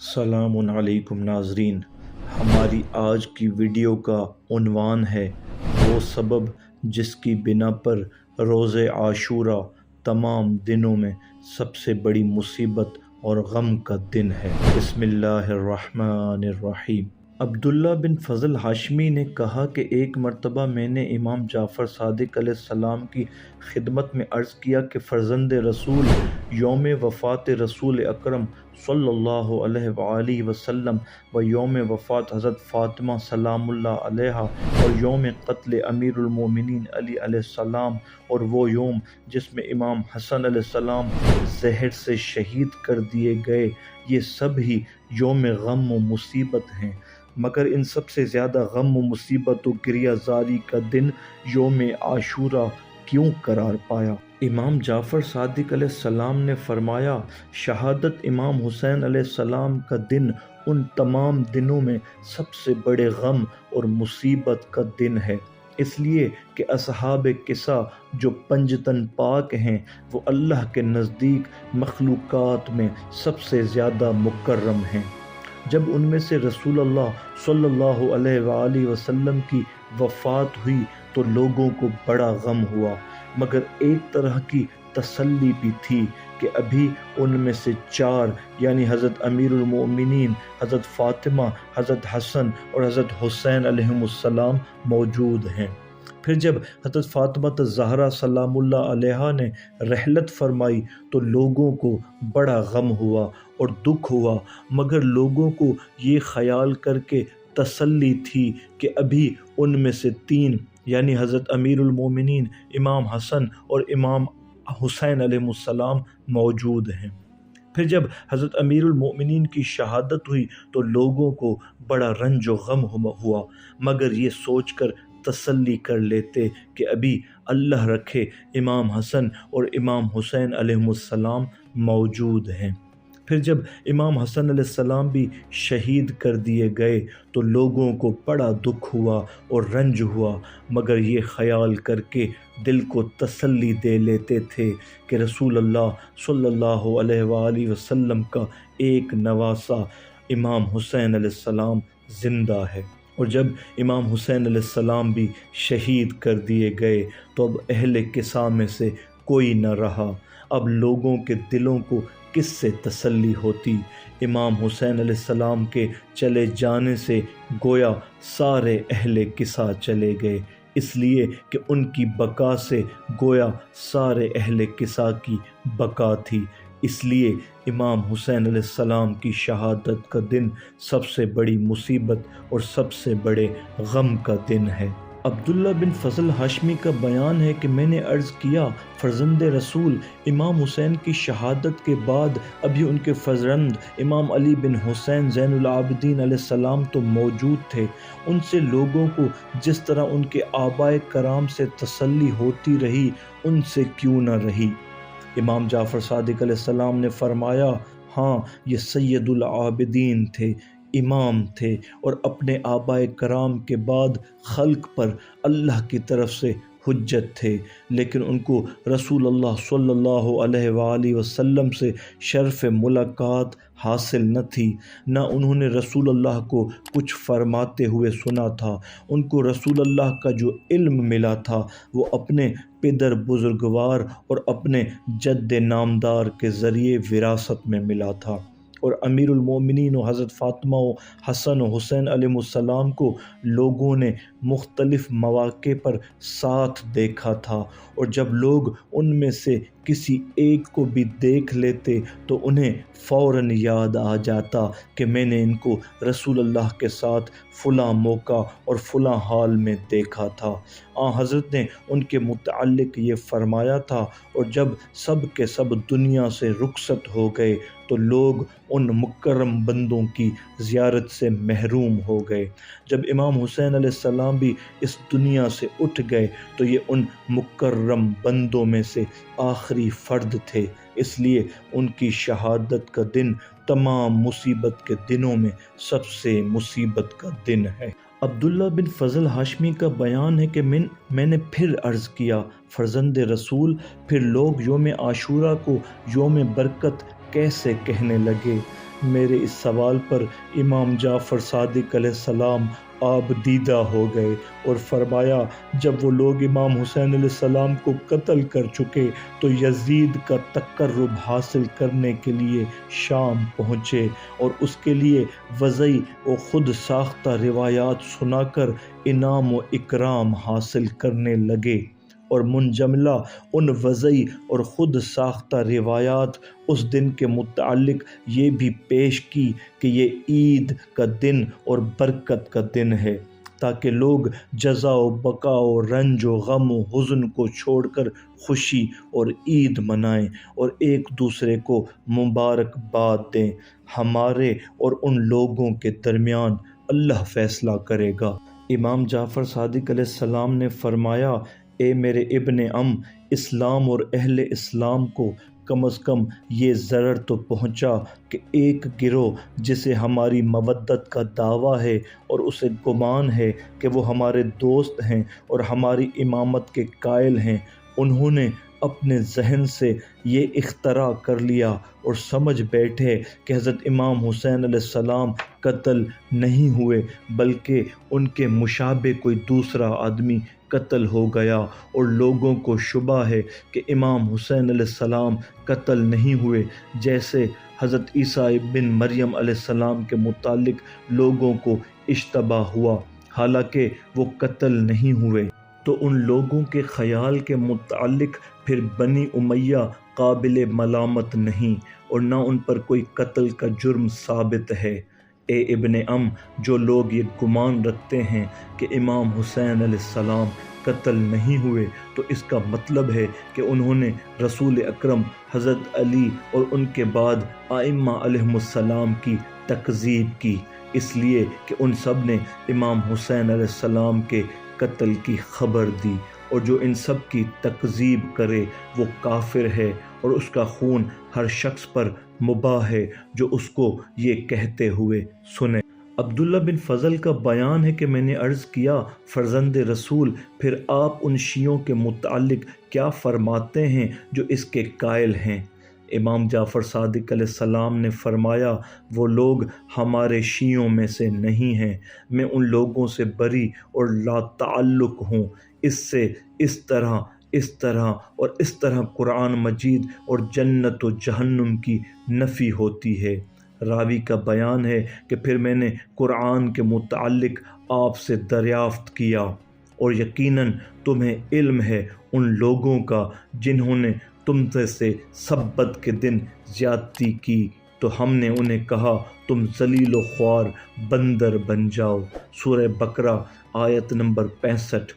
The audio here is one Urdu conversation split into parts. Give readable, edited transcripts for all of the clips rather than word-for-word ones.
السلام علیکم ناظرین، ہماری آج کی ویڈیو کا عنوان ہے وہ سبب جس کی بنا پر روز عاشورہ تمام دنوں میں سب سے بڑی مصیبت اور غم کا دن ہے۔ بسم اللہ الرحمن الرحیم۔ عبداللہ بن فضل ہاشمی نے کہا کہ ایک مرتبہ میں نے امام جعفر صادق علیہ السلام کی خدمت میں عرض کیا کہ فرزند رسول یوم وفات رسول اکرم صلی اللہ علیہ وآلہ وسلم و یوم وفات حضرت فاطمہ سلام اللہ علیہا اور یوم قتل امیر المومنین علی علیہ السلام اور وہ یوم جس میں امام حسن علیہ السلام زہر سے شہید کر دیے گئے، یہ سب ہی یوم غم و مصیبت ہیں، مگر ان سب سے زیادہ غم و مصیبت و گریہ زاری کا دن یوم عاشورہ کیوں قرار پایا؟ امام جعفر صادق علیہ السلام نے فرمایا، شہادت امام حسین علیہ السلام کا دن ان تمام دنوں میں سب سے بڑے غم اور مصیبت کا دن ہے، اس لیے کہ اصحاب قصہ جو پنجتن پاک ہیں وہ اللہ کے نزدیک مخلوقات میں سب سے زیادہ مکرم ہیں۔ جب ان میں سے رسول اللہ صلی اللہ علیہ وآلہ وسلم کی وفات ہوئی تو لوگوں کو بڑا غم ہوا، مگر ایک طرح کی تسلی بھی تھی کہ ابھی ان میں سے چار یعنی حضرت امیر المومنین، حضرت فاطمہ، حضرت حسن اور حضرت حسین علیہم السلام موجود ہیں۔ پھر جب حضرت فاطمہ الزہرا سلام اللہ علیہا نے رحلت فرمائی تو لوگوں کو بڑا غم ہوا اور دکھ ہوا، مگر لوگوں کو یہ خیال کر کے تسلی تھی کہ ابھی ان میں سے تین یعنی حضرت امیر المومنین امام حسن اور امام حسین علیہ السلام موجود ہیں۔ پھر جب حضرت امیر المومنین کی شہادت ہوئی تو لوگوں کو بڑا رنج و غم ہوا، مگر یہ سوچ کر تسلی کر لیتے کہ ابھی اللہ رکھے امام حسن اور امام حسین علیہ السلام موجود ہیں۔ پھر جب امام حسن علیہ السلام بھی شہید کر دیے گئے تو لوگوں کو بڑا دکھ ہوا اور رنج ہوا، مگر یہ خیال کر کے دل کو تسلی دے لیتے تھے کہ رسول اللہ صلی اللہ علیہ وآلہ وسلم کا ایک نواسہ امام حسین علیہ السلام زندہ ہے۔ اور جب امام حسین علیہ السلام بھی شہید کر دیے گئے تو اب اہل قصہ میں سے کوئی نہ رہا، اب لوگوں کے دلوں کو کس سے تسلی ہوتی؟ امام حسین علیہ السلام کے چلے جانے سے گویا سارے اہل قصہ چلے گئے، اس لیے کہ ان کی بقا سے گویا سارے اہل قصہ کی بقا تھی، اس لیے امام حسین علیہ السلام کی شہادت کا دن سب سے بڑی مصیبت اور سب سے بڑے غم کا دن ہے۔ عبداللہ بن فضل ہاشمی کا بیان ہے کہ میں نے عرض کیا، فرزند رسول امام حسین کی شہادت کے بعد ابھی ان کے فرزند امام علی بن حسین زین العابدین علیہ السلام تو موجود تھے، ان سے لوگوں کو جس طرح ان کے آبائے کرام سے تسلی ہوتی رہی ان سے کیوں نہ رہی؟ امام جعفر صادق علیہ السلام نے فرمایا، ہاں یہ سید العابدین تھے، امام تھے اور اپنے آبائے کرام کے بعد خلق پر اللہ کی طرف سے حجت تھے، لیکن ان کو رسول اللہ صلی اللہ علیہ وآلہ وسلم سے شرف ملاقات حاصل نہ تھی، نہ انہوں نے رسول اللہ کو کچھ فرماتے ہوئے سنا تھا، ان کو رسول اللہ کا جو علم ملا تھا وہ اپنے پدر بزرگوار اور اپنے جد نامدار کے ذریعے وراثت میں ملا تھا، اور امیر المومنین و حضرت فاطمہ و حسن و حسین علیہ السلام کو لوگوں نے مختلف مواقع پر ساتھ دیکھا تھا، اور جب لوگ ان میں سے کسی ایک کو بھی دیکھ لیتے تو انہیں فوراً یاد آ جاتا کہ میں نے ان کو رسول اللہ کے ساتھ فلاں موقع اور فلاں حال میں دیکھا تھا۔ حضرت نے ان کے متعلق یہ فرمایا تھا، اور جب سب کے سب دنیا سے رخصت ہو گئے تو لوگ ان مکرم بندوں کی زیارت سے محروم ہو گئے۔ جب امام حسین علیہ السلام بھی اس دنیا سے اٹھ گئے تو یہ ان مکرم بندوں میں سے آخری فرد تھے، اس لیے ان کی شہادت کا دن تمام مصیبت کے دنوں میں سب سے مصیبت کا دن ہے۔ عبداللہ بن فضل ہاشمی کا بیان ہے کہ میں نے پھر عرض کیا، فرزند رسول پھر لوگ یوم عاشورہ کو یوم برکت کیسے کہنے لگے؟ میرے اس سوال پر امام جعفر صادق علیہ السلام آپ دیدہ ہو گئے اور فرمایا جب وہ لوگ امام حسین علیہ السلام کو قتل کر چکے تو یزید کا تقرب حاصل کرنے کے لیے شام پہنچے اور اس کے لیے وضعی و خود ساختہ روایات سنا کر انعام و اکرام حاصل کرنے لگے، اور منجملہ ان وضعی اور خود ساختہ روایات اس دن کے متعلق یہ بھی پیش کی کہ یہ عید کا دن اور برکت کا دن ہے، تاکہ لوگ جزا و بقا و رنج و غم و حزن کو چھوڑ کر خوشی اور عید منائیں اور ایک دوسرے کو مبارکباد دیں۔ ہمارے اور ان لوگوں کے درمیان اللہ فیصلہ کرے گا۔ امام جعفر صادق علیہ السلام نے فرمایا، اے میرے ابن اسلام اور اہل اسلام کو کم از کم یہ ضرر تو پہنچا کہ ایک گروہ جسے ہماری مودت کا دعویٰ ہے اور اسے گمان ہے کہ وہ ہمارے دوست ہیں اور ہماری امامت کے قائل ہیں، انہوں نے اپنے ذہن سے یہ اختراع کر لیا اور سمجھ بیٹھے کہ حضرت امام حسین علیہ السلام قتل نہیں ہوئے بلکہ ان کے مشابہ کوئی دوسرا آدمی قتل ہو گیا، اور لوگوں کو شبہ ہے کہ امام حسین علیہ السلام قتل نہیں ہوئے، جیسے حضرت عیسیٰ بن مریم علیہ السلام کے متعلق لوگوں کو اشتباہ ہوا، حالانکہ وہ قتل نہیں ہوئے۔ تو ان لوگوں کے خیال کے متعلق پھر بنی امیہ قابل ملامت نہیں اور نہ ان پر کوئی قتل کا جرم ثابت ہے۔ اے ابن جو لوگ یہ گمان رکھتے ہیں کہ امام حسین علیہ السلام قتل نہیں ہوئے تو اس کا مطلب ہے کہ انہوں نے رسول اکرم حضرت علی اور ان کے بعد ائمہ علیہم السلام کی تکذیب کی، اس لیے کہ ان سب نے امام حسین علیہ السلام کے قتل کی خبر دی، اور جو ان سب کی تکذیب کرے وہ کافر ہے اور اس کا خون ہر شخص پر مباح ہے جو اس کو یہ کہتے ہوئے سنے۔ عبداللہ بن فضل کا بیان ہے کہ میں نے عرض کیا، فرزند رسول، پھر آپ ان شیعوں کے متعلق کیا فرماتے ہیں جو اس کے قائل ہیں؟ امام جعفر صادق علیہ السلام نے فرمایا، وہ لوگ ہمارے شیعوں میں سے نہیں ہیں، میں ان لوگوں سے بری اور لا تعلق ہوں۔ اس سے اس طرح اور اس طرح قرآن مجید اور جنت و جہنم کی نفی ہوتی ہے۔ راوی کا بیان ہے کہ پھر میں نے قرآن کے متعلق آپ سے دریافت کیا، اور یقیناً تمہیں علم ہے ان لوگوں کا جنہوں نے تم سے سبت کے دن زیادتی کی، تو ہم نے انہیں کہا تم ذلیل و خوار بندر بن جاؤ۔ سورہ بقرہ آیت نمبر 65۔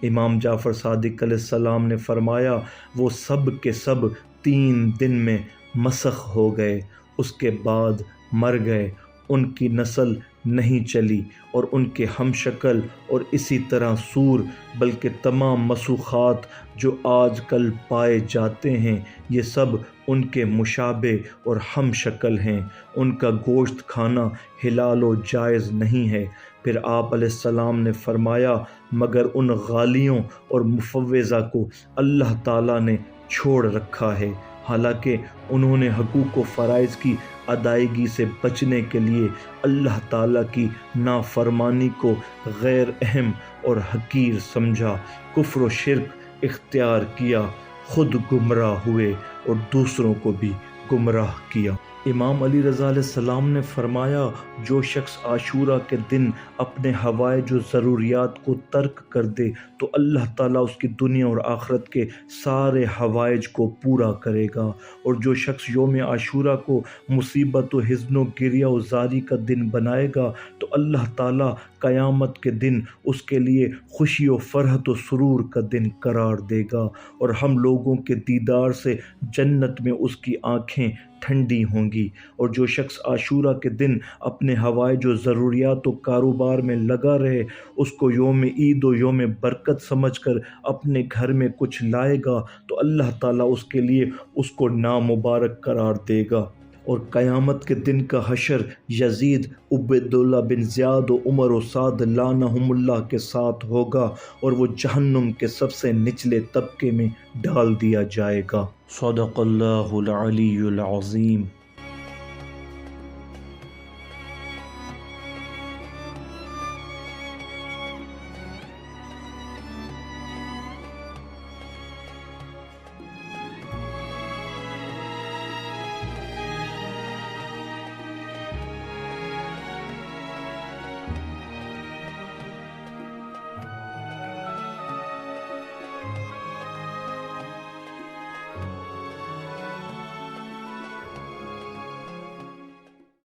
امام جعفر صادق علیہ السلام نے فرمایا، وہ سب کے سب 3 دن میں مسخ ہو گئے، اس کے بعد مر گئے، ان کی نسل نہیں چلی، اور ان کے ہم شکل اور اسی طرح سور، بلکہ تمام مسوخات جو آج کل پائے جاتے ہیں یہ سب ان کے مشابہ اور ہم شکل ہیں، ان کا گوشت کھانا حلال و جائز نہیں ہے۔ پھر آپ علیہ السلام نے فرمایا، مگر ان غالیوں اور مفوضہ کو اللہ تعالیٰ نے چھوڑ رکھا ہے، حالانکہ انہوں نے حقوق و فرائض کی ادائیگی سے بچنے کے لیے اللہ تعالیٰ کی نافرمانی کو غیر اہم اور حقیر سمجھا، کفر و شرک اختیار کیا، خود گمراہ ہوئے اور دوسروں کو بھی گمراہ کیا۔ امام علی رضا علیہ السلام نے فرمایا، جو شخص عاشورہ کے دن اپنے حوائج و ضروریات کو ترک کر دے تو اللہ تعالیٰ اس کی دنیا اور آخرت کے سارے حوائج کو پورا کرے گا، اور جو شخص یوم عاشورہ کو مصیبت و حزن و گریہ و زاری کا دن بنائے گا تو اللہ تعالیٰ قیامت کے دن اس کے لیے خوشی و فرحت و سرور کا دن قرار دے گا، اور ہم لوگوں کے دیدار سے جنت میں اس کی آنکھیں ٹھنڈی ہوں گی۔ اور جو شخص عاشورہ کے دن اپنے حوائج و ضروریات و کاروبار میں لگا رہے، اس کو یوم عید و یوم برکت سمجھ کر اپنے گھر میں کچھ لائے گا تو اللہ تعالیٰ اس کے لیے اس کو نامبارک قرار دے گا، اور قیامت کے دن کا حشر یزید، عبیداللہ بن زیاد و عمر و سعد لعنہم اللہ کے ساتھ ہوگا، اور وہ جہنم کے سب سے نچلے طبقے میں ڈال دیا جائے گا۔ صدق اللہ العلی العظیم۔